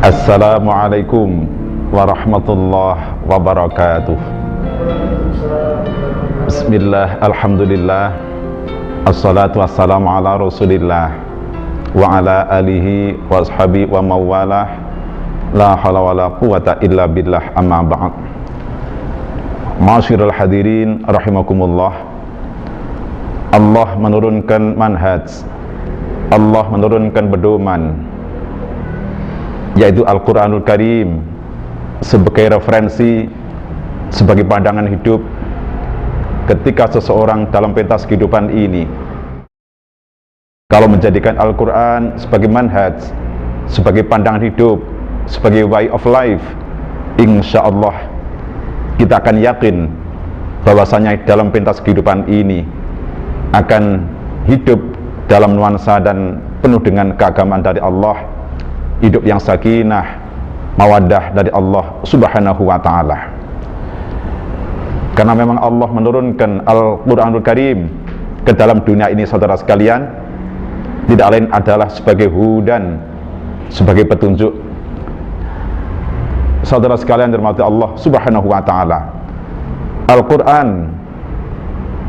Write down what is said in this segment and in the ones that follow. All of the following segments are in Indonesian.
Assalamualaikum warahmatullahi wabarakatuh. Bismillah, alhamdulillah, assalatu wassalamu ala rasulillah wa ala alihi wa ashabi wa mawalah, la hawla wa la quwata illa billah, amma ba'd. Ma'asyiral hadirin rahimakumullah. Allah menurunkan manhaj, Allah menurunkan pedoman, yaitu Al-Quranul Karim, sebagai referensi, sebagai pandangan hidup ketika seseorang dalam pentas kehidupan ini. Kalau menjadikan Al-Quran sebagai manhaj, sebagai pandangan hidup, sebagai way of life, insya Allah kita akan yakin bahwasanya dalam pentas kehidupan ini akan hidup dalam nuansa dan penuh dengan keagamaan dari Allah, hidup yang sakinah, mawaddah dari Allah subhanahu wa ta'ala. Karena memang Allah menurunkan Al-Quranul Karim ke dalam dunia ini, saudara sekalian, tidak lain adalah sebagai hudan, sebagai petunjuk. Saudara sekalian dirahmati Allah subhanahu wa ta'ala, Al-Quran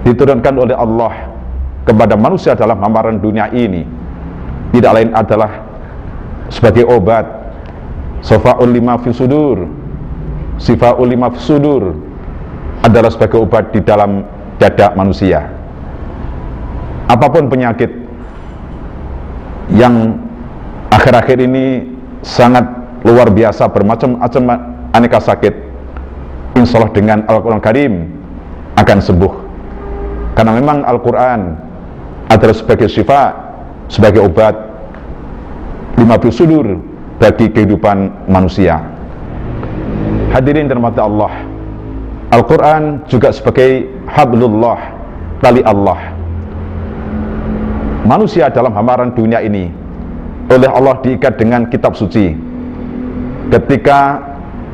diturunkan oleh Allah kepada manusia dalam gambaran dunia ini tidak lain adalah sebagai obat, sifa'ul lima fi sudur, sifa'ul lima fi sudur, adalah sebagai obat di dalam dada manusia. Apapun penyakit yang akhir-akhir ini sangat luar biasa, bermacam-macam aneka sakit, insya Allah dengan Al-Quran Karim akan sembuh. Karena memang Al-Quran adalah sebagai syifa, sebagai obat lima fi sudur bagi kehidupan manusia. Hadirin dirahmati Allah, Al-Quran juga sebagai hablullah, tali Allah. Manusia dalam hamaran dunia ini oleh Allah diikat dengan kitab suci. Ketika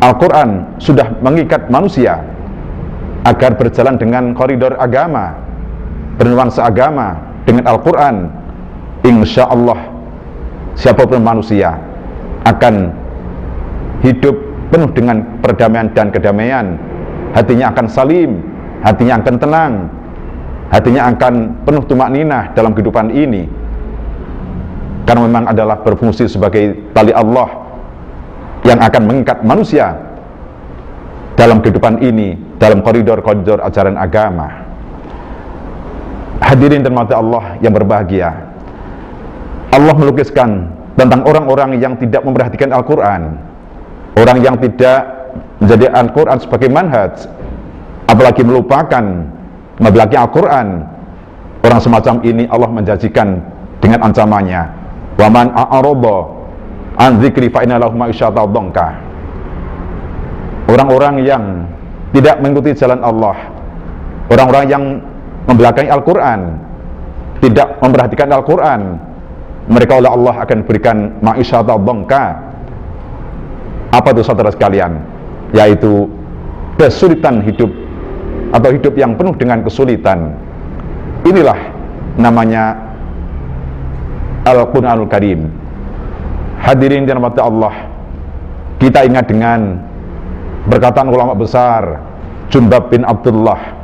Al-Quran sudah mengikat manusia agar berjalan dengan koridor agama, bernuansa agama dengan Al-Quran, insya Allah siapapun manusia akan hidup penuh dengan perdamaian dan kedamaian. Hatinya akan salim, hatinya akan tenang, hatinya akan penuh tumakninah dalam kehidupan ini, karena memang adalah berfungsi sebagai tali Allah yang akan mengikat manusia dalam kehidupan ini, dalam koridor-koridor ajaran agama. Hadirin dirahmati Allah yang berbahagia, Allah melukiskan tentang orang-orang yang tidak memperhatikan Al-Quran, orang yang tidak menjadi Al-Quran sebagai manhaj, apalagi melupakan membelakang Al-Quran. Orang semacam ini Allah menjanjikan dengan ancamannya, wa man a'arada an dzikri fa inna lahu ma'isyatan dhanka. Orang-orang yang tidak mengikuti jalan Allah, orang-orang yang membelakangi Al-Quran, tidak memperhatikan Al-Quran, mereka oleh Allah akan berikan ma'isyatan dhanka. Apa itu saudara sekalian? Yaitu kesulitan hidup, atau hidup yang penuh dengan kesulitan. Inilah namanya Al-Quranul Karim. Hadirin dirahmati Allah, kita ingat dengan perkataan ulama besar Jundab bin Abdullah.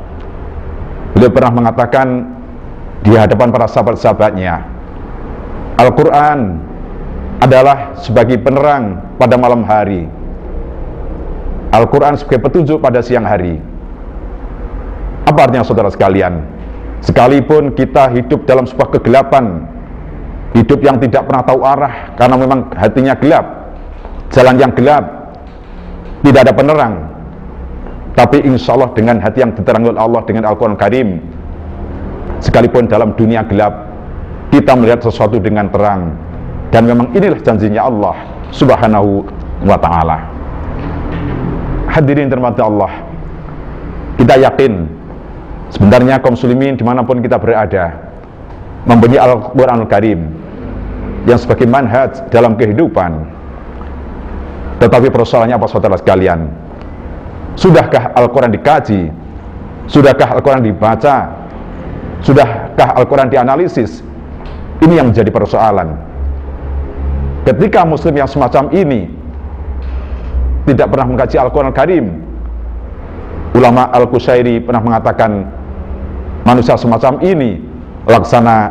Beliau pernah mengatakan di hadapan para sahabat-sahabatnya, Al-Quran adalah sebagai penerang pada malam hari, Al-Quran sebagai petunjuk pada siang hari. Apa artinya saudara sekalian? Sekalipun kita hidup dalam sebuah kegelapan, hidup yang tidak pernah tahu arah, karena memang hatinya gelap, jalan yang gelap, tidak ada penerang, tapi insya Allah dengan hati yang diterangi oleh Allah dengan Al-Quran Karim, sekalipun dalam dunia gelap, kita melihat sesuatu dengan terang. Dan memang inilah janjinya Allah subhanahu wa ta'ala. Hadirin dirahmati Allah, kita yakin sebenarnya kaum muslimin dimanapun kita berada mempunyai Al-Quranul Karim yang sebagai manhaj dalam kehidupan. Tetapi persoalannya apa saudara sekalian? Sudahkah Al-Quran dikaji? Sudahkah Al-Quran dibaca? Sudahkah Al-Quran dianalisis? Ini yang menjadi persoalan. Ketika muslim yang semacam ini tidak pernah mengkaji Al-Quran Karim. Ulama Al-Qushairi pernah mengatakan manusia semacam ini laksana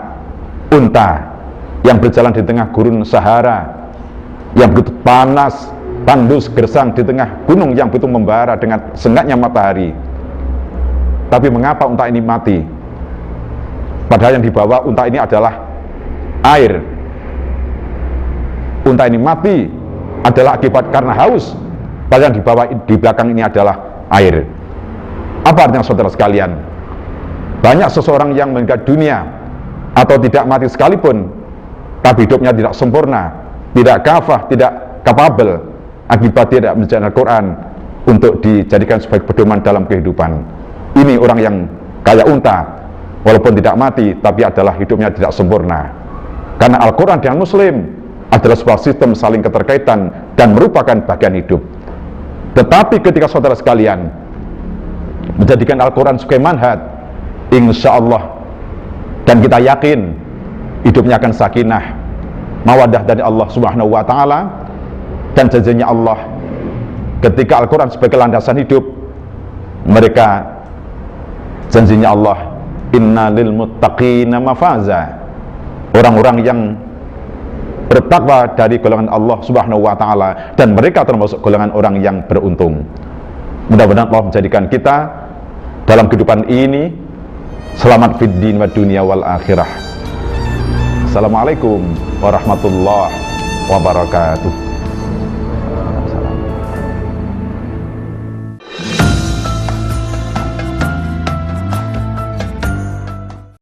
unta yang berjalan di tengah gurun Sahara yang begitu panas, tandus, gersang, di tengah gunung yang begitu membara dengan sengatnya matahari. Tapi mengapa unta ini mati? Padahal yang dibawa unta ini adalah air. Unta ini mati adalah akibat karena haus, padahal yang dibawa di belakang ini adalah air. Apa artinya saudara sekalian? Banyak seseorang yang meninggal dunia atau tidak mati sekalipun, tapi hidupnya tidak sempurna, tidak kafah, tidak kapabel, akibat tidak menjalankan Al-Quran untuk dijadikan sebagai pedoman dalam kehidupan. Ini orang yang kayak unta, walaupun tidak mati, tapi adalah hidupnya tidak sempurna. Karena Al-Quran dengan Muslim adalah sebuah sistem saling keterkaitan dan merupakan bagian hidup. Tetapi ketika saudara sekalian menjadikan Al-Quran sebagai manhaj, insya Allah, dan kita yakin hidupnya akan sakinah, mawadah dari Allah Subhanahu wa Ta'ala, dan janjinya Allah ketika Al-Quran sebagai landasan hidup mereka. Janjinya Allah, inna lil muttaqina mafaza, orang-orang yang bertakwa dari golongan Allah Subhanahu wa Ta'ala, dan mereka termasuk golongan orang yang beruntung. Mudah-mudahan Allah menjadikan kita dalam kehidupan ini selamat fid din wa dunia wal akhirah. Assalamualaikum warahmatullahi wabarakatuh.